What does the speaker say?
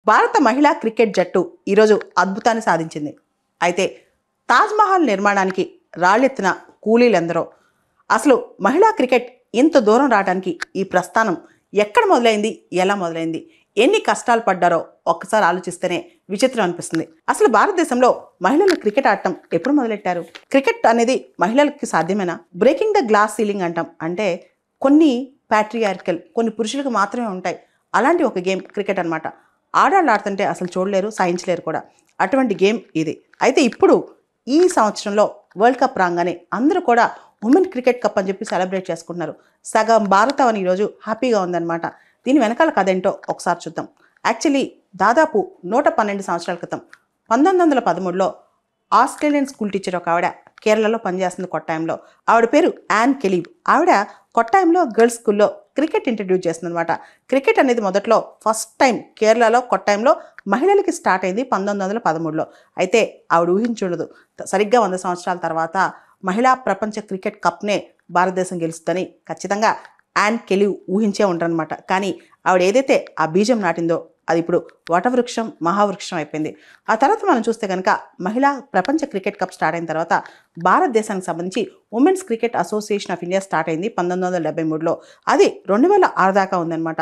భారత మహిళా క్రికెట్ జట్టు ఈరోజు అద్భుతాన్ని సాధించింది. అయితే తాజ్మహల్ నిర్మాణానికి రాళ్ళెత్తిన కూలీలెందరో. అసలు మహిళా క్రికెట్ ఇంత దూరం రావడానికి ఈ ప్రస్థానం ఎక్కడ మొదలైంది, ఎలా మొదలైంది, ఎన్ని కష్టాలు పడ్డారో ఒక్కసారి ఆలోచిస్తేనే విచిత్రం అనిపిస్తుంది. అసలు భారతదేశంలో మహిళలు క్రికెట్ ఆడటం ఎప్పుడు మొదలెట్టారు? క్రికెట్ అనేది మహిళలకి సాధ్యమేనా? బ్రేకింగ్ ద గ్లాస్ సీలింగ్ అంటాం. అంటే కొన్ని ప్యాట్రియార్కల్, కొన్ని పురుషులకు మాత్రమే ఉంటాయి అలాంటి ఒక గేమ్ క్రికెట్ అనమాట. ఆడాళ్ళు ఆడుతుంటే అసలు చూడలేరు, సాయించలేరు కూడా. అటువంటి గేమ్ ఇది. అయితే ఇప్పుడు ఈ సంవత్సరంలో వరల్డ్ కప్ రాగానే అందరూ కూడా ఉమెన్ క్రికెట్ కప్ అని చెప్పి సెలబ్రేట్ చేసుకుంటున్నారు. సగం భారతం అని ఈరోజు హ్యాపీగా ఉందన్నమాట. దీని వెనకాల కథ ఏంటో ఒకసారి చూద్దాం. యాక్చువల్లీ దాదాపు 112 సంవత్సరాల క్రితం 1913లో ఆస్ట్రేలియన్ స్కూల్ టీచర్ ఒక ఆవిడ కేరళలో పనిచేస్తుంది కొట్టాయంలో. ఆవిడ పేరు యాన్ కెలీవ్. ఆవిడ కొట్టాయంలో గర్ల్స్ స్కూల్లో క్రికెట్ ఇంట్రడ్యూస్ చేస్తుంది అనమాట. క్రికెట్ అనేది మొదట్లో ఫస్ట్ టైం కేరళలో కొట్టాయంలో మహిళలకి స్టార్ట్ అయింది 1913లో. అయితే ఆవిడ ఊహించుండదు సరిగ్గా 100 సంవత్సరాల తర్వాత మహిళా ప్రపంచ క్రికెట్ కప్నే భారతదేశం గెలుస్తుందని. ఖచ్చితంగా యాన్ కెలీవ్ ఊహించే ఉంటారనమాట. కానీ ఆవిడ ఏదైతే ఆ బీజం నాటిందో అది ఇప్పుడు వటవృక్షం, మహావృక్షం అయిపోయింది. ఆ తర్వాత మనం చూస్తే కనుక మహిళా ప్రపంచ క్రికెట్ కప్ స్టార్ట్ అయిన తర్వాత భారతదేశానికి సంబంధించి women's cricket association of India start అయింది 1973లో. అది 2006 దాకా ఉందన్నమాట.